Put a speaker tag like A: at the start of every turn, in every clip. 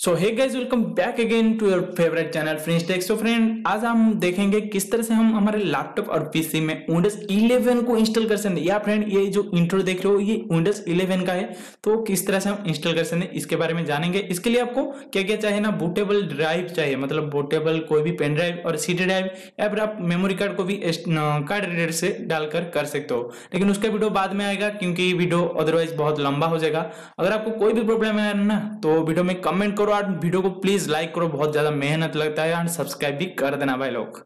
A: So hey guys, welcome back again to your favourite channel Princetech. So friend, आज हम देखेंगे किस तरह से हम हमारे लैपटॉप और पीसी में विंडोज 11 को इंस्टॉल कर सकते हैं। या फ्रेंड, ये जो इंट्रो देख रहे हो ये विंडोज 11 का है, तो किस तरह से हम इंस्टॉल कर सकते हैं इसके बारे में जानेंगे। इसके लिए आपको क्या क्या चाहिए ना, बूटेबल ड्राइव चाहिए, मतलब बूटेबल कोई भी पेन ड्राइव और सीडी ड्राइव, या फिर आप मेमोरी कार्ड को भी कार्ड रीडर से डालकर कर सकते हो। लेकिन उसका वीडियो बाद में आएगा क्योंकि वीडियो अदरवाइज बहुत लंबा हो जाएगा। अगर आपको कोई भी प्रॉब्लम है ना, तो वीडियो में कमेंट करो और वीडियो को प्लीज लाइक करो, बहुत ज्यादा मेहनत लगता है, एंड सब्सक्राइब भी कर देना भाई लोग।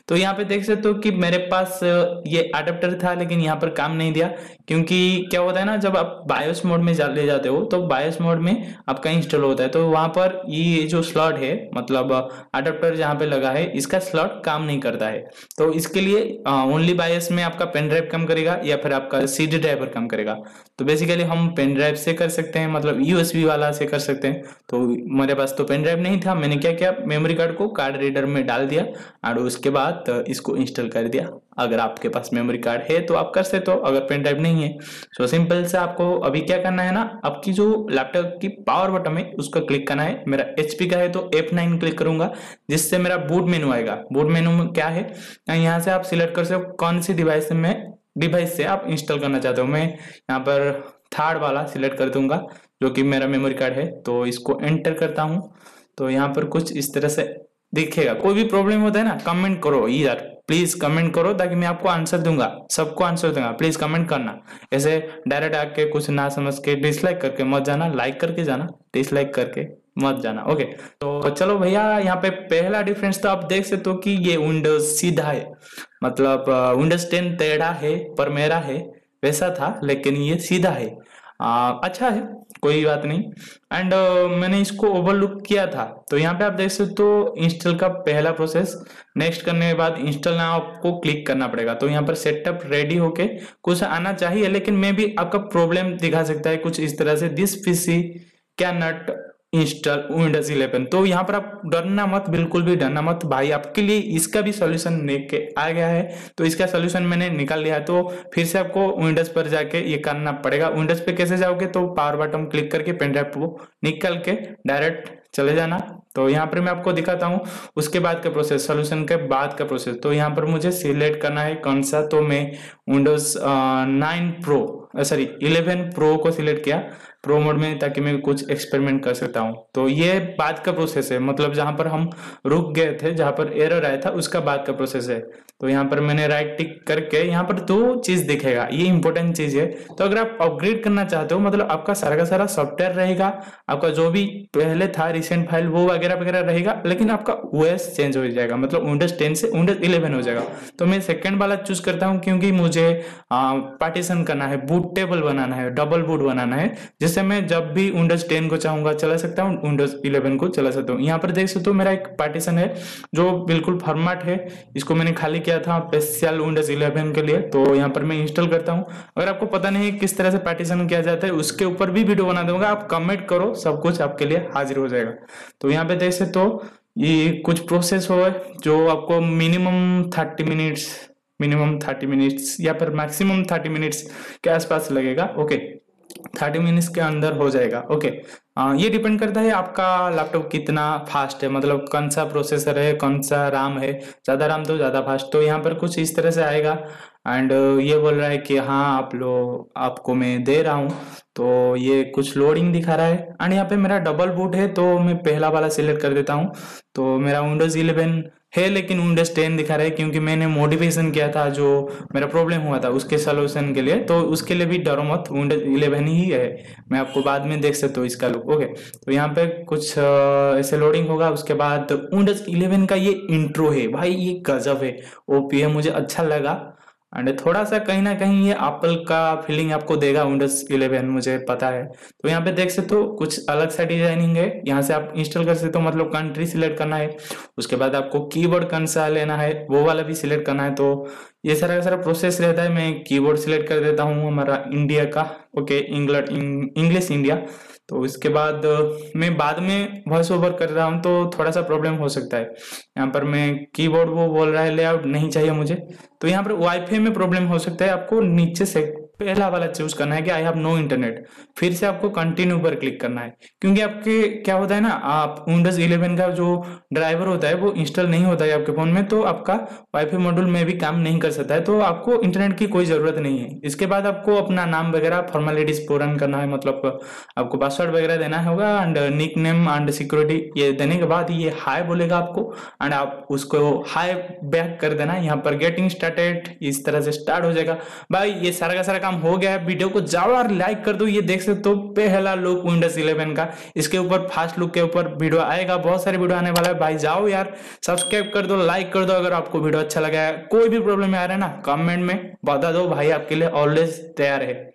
A: तो यहाँ पे देख सकते हो कि मेरे पास ये अडेप्टर था, लेकिन यहाँ पर काम नहीं दिया। क्योंकि क्या होता है ना, जब आप बायोस मोड में ले जाते हो तो बायोस मोड में आपका इंस्टॉल होता है, तो वहां पर ये जो स्लॉट है, मतलब अडेप्टर जहाँ पे लगा है, इसका स्लॉट काम नहीं करता है। तो इसके लिए ओनली बायोस में आपका पेन ड्राइव काम करेगा या फिर आपका सीडी ड्राइवर काम करेगा। तो बेसिकली हम पेन ड्राइव से कर सकते हैं, मतलब यूएसबी वाला से कर सकते हैं। तो मेरे पास तो पेन ड्राइव नहीं था, मैंने क्या किया, मेमोरी कार्ड को कार्ड रीडर में डाल दिया और उसके बाद इसको इंस्टॉल कर दिया। अगर आपके पास मेमोरी कार्ड है तो आप कर सकते हो, अगर पेन ड्राइव नहीं है तो सिंपल से आपको अभी क्या करना है ना, आपकी जो लैपटॉप की पावर बटन है उसको क्लिक करना है। मेरा एचपी का है तो F9 क्लिक करूंगा, जिससे मेरा बूट मेनू आएगा। बूट मेनू में क्या है, यहाँ से आप सिलेक्ट कर सकते हो कौन सी डिवाइस से आप इंस्टॉल करना चाहते हो। मैं यहाँ पर थर्ड वाला सिलेक्ट कर दूंगा जो कि मेरा मेमोरी कार्ड है, तो इसको एंटर करता हूँ। तो यहाँ पर कुछ इस तरह से दिखेगा। कोई भी प्रॉब्लम होता है ना, कमेंट करो यार, प्लीज कमेंट करो, ताकि मैं आपको आंसर दूंगा, सबको आंसर दूंगा। प्लीज कमेंट करना, ऐसे डायरेक्ट आके कुछ ना समझ के डिसलाइक करके मत जाना, लाइक करके जाना, डिसलाइक करके मत जाना। ओके, तो चलो भैया, यहाँ पे पहला डिफरेंस तो आप देख सकते हो कि ये विंडोज सीधा है, मतलब विंडोज 10 टेढ़ा है पर मेरा है वैसा था, लेकिन ये सीधा है। अच्छा है, कोई बात नहीं। एंड मैंने इसको ओवरलुक किया था। तो यहाँ पे आप देख सकते हो इंस्टॉल का पहला प्रोसेस। नेक्स्ट करने के बाद इंस्टॉल नाउ आपको क्लिक करना पड़ेगा। तो यहाँ पर सेटअप रेडी होके कुछ आना चाहिए, लेकिन मे भी आपका प्रॉब्लम दिखा सकता है कुछ इस तरह से, this PC can not install Windows 11। तो यहाँ पर आप डरना मत, बिल्कुल भी डरना मत भाई, आपके लिए इसका भी सॉल्यूशन लेके आ गया है। तो इसका सॉल्यूशन मैंने निकाल लिया है। तो फिर से आपको विंडोज पर जाके ये करना पड़ेगा। विंडोज पे कैसे जाओगे, तो पावर बटन क्लिक करके पेन ड्राइव को निकल के डायरेक्ट चले जाना। तो यहाँ पर मैं आपको दिखाता हूँ उसके बाद का प्रोसेस, सॉल्यूशन के बाद का प्रोसेस। तो यहाँ पर मुझे सिलेक्ट करना है कौन सा, तो मैं विंडोज 9 प्रो सॉरी 11 प्रो को सिलेक्ट किया प्रो मोड में, ताकि मैं कुछ एक्सपेरिमेंट कर सकता हूँ। तो ये बाद का प्रोसेस है, मतलब जहां पर हम रुक गए थे, जहां पर एरर आया था उसका बाद का प्रोसेस है। तो यहाँ पर मैंने राइट टिक करके यहाँ पर दो चीज दिखेगा, ये इंपॉर्टेंट चीज है। तो अगर आप अपग्रेड करना चाहते हो, मतलब आपका सारा का सारा सॉफ्टवेयर रहेगा, आपका जो भी पहले था रिसेंट फाइल वो वगैरह वगैरह रहेगा, लेकिन आपका ओएस चेंज हो जाएगा, मतलब विंडोज 10 से विंडोज 11 हो जाएगा। तो मैं सेकंड वाला चूज करता हूँ, क्योंकि मुझे पार्टीशन करना है, बूट टेबल बनाना है, डबल बूट बनाना है, जिससे मैं जब भी विंडोज 10 को चाहूंगा चला सकता हूँ, विंडोज 11 को चला सकता हूँ। यहाँ पर देख सकते हो मेरा एक पार्टीशन है जो बिल्कुल फॉर्मेट है, इसको मैंने खाली किया था स्पेशल विंडोज 11 के लिए। तो यहाँ पर मैं इंस्टॉल करता हूँ। अगर आपको पता नहीं है किस तरह से पार्टीशन किया जाता है, उसके ऊपर भी वीडियो बना दूंगा, आप कमेंट करो, सब कुछ आपके लिए हाजिर हो जाएगा। तो यहाँ पे देख सकते हो ये कुछ प्रोसेस हो जो आपको मिनिमम 30 मिनट्स या फिर मैक्सिमम 30 मिनट्स के आसपास लगेगा। ओके, 30 मिनट्स के अंदर हो जाएगा। ओके, ये डिपेंड करता है आपका लैपटॉप कितना फास्ट है, मतलब कौन सा प्रोसेसर है, कौन सा राम है, ज्यादा राम तो ज्यादा फास्ट। तो यहाँ पर कुछ इस तरह से आएगा। एंड ये बोल रहा है कि हाँ आपको मैं दे रहा हूँ। तो ये कुछ लोडिंग दिखा रहा है। एंड यहाँ पे मेरा डबल बूट है, तो मैं पहला वाला सिलेक्ट कर देता हूँ। तो मेरा विंडोज 11 है, लेकिन विंडोज 10 दिखा रहा है, क्योंकि मैंने मॉडिफिकेशन किया था जो मेरा प्रॉब्लम हुआ था उसके सोल्यूशन के लिए। तो उसके लिए भी डरो मत, विंडोज 11 ही है। मैं आपको बाद में देख सकते हो इसका लुक। ओके, तो यहाँ पे कुछ ऐसे लोडिंग होगा। उसके बाद विंडोज 11 का ये इंट्रो है भाई, ये गजब है, ओपी है, मुझे अच्छा लगा। एंड थोड़ा सा कहीं ना कहीं ये एप्पल का फीलिंग आपको देगा विंडोज 11, मुझे पता है। तो यहाँ पे देख सकते हो कुछ अलग सा डिजाइनिंग है, यहाँ से आप इंस्टॉल कर सकते हो, मतलब कंट्री सिलेक्ट करना है। उसके बाद आपको कीबोर्ड कौन सा लेना है वो वाला भी सिलेक्ट करना है। तो ये सारा का सारा प्रोसेस रहता है। मैं कीबोर्ड सिलेक्ट कर देता हूँ हमारा इंडिया का। Okay, English India. तो इसके बाद मैं बाद में वॉइस ओवर कर रहा हूँ, तो थोड़ा सा प्रॉब्लम हो सकता है। यहाँ पर मैं कीबोर्ड वो बोल रहा है लेआउट नहीं चाहिए मुझे, तो यहाँ पर वाईफाई में प्रॉब्लम हो सकता है, आपको नीचे से पहला वाला चूज करना है कि आई हैव नो इंटरनेट, फिर से आपको कंटिन्यू पर क्लिक करना है, क्योंकि आपके क्या होता है ना, आप विंडोज 11 का जो ड्राइवर होता है वो इंस्टॉल नहीं होता है आपके फोन में, तो आपका वाईफाई मॉड्यूल में भी काम नहीं कर सकता है, तो आपको इंटरनेट की कोई जरूरत नहीं है। इसके बाद आपको अपना नाम वगैरह फॉर्मेलिटीज पूर्ण करना है, मतलब आपको पासवर्ड वगैरह देना होगा and nickname and security, ये देने के बाद ये हाई बोलेगा आपको एंड आप उसको हाई बैक कर देना। यहाँ पर गेटिंग स्टार्टेड इस तरह से स्टार्ट हो जाएगा। भाई ये सारा का सारा काम हो गया है। वीडियो को जाओ और लाइक कर दो। ये देख सकते हो पहला लुक विंडोज 11 का, इसके ऊपर फास्ट लुक के ऊपर वीडियो आएगा, बहुत सारे वीडियो आने वाला है। भाई जाओ यार, सब्सक्राइब कर दो, लाइक कर दो। अगर आपको वीडियो अच्छा लगा है, कोई भी प्रॉब्लम आ रहा है ना, कमेंट में बता दो, भाई आपके लिए ऑलवेज तैयार है।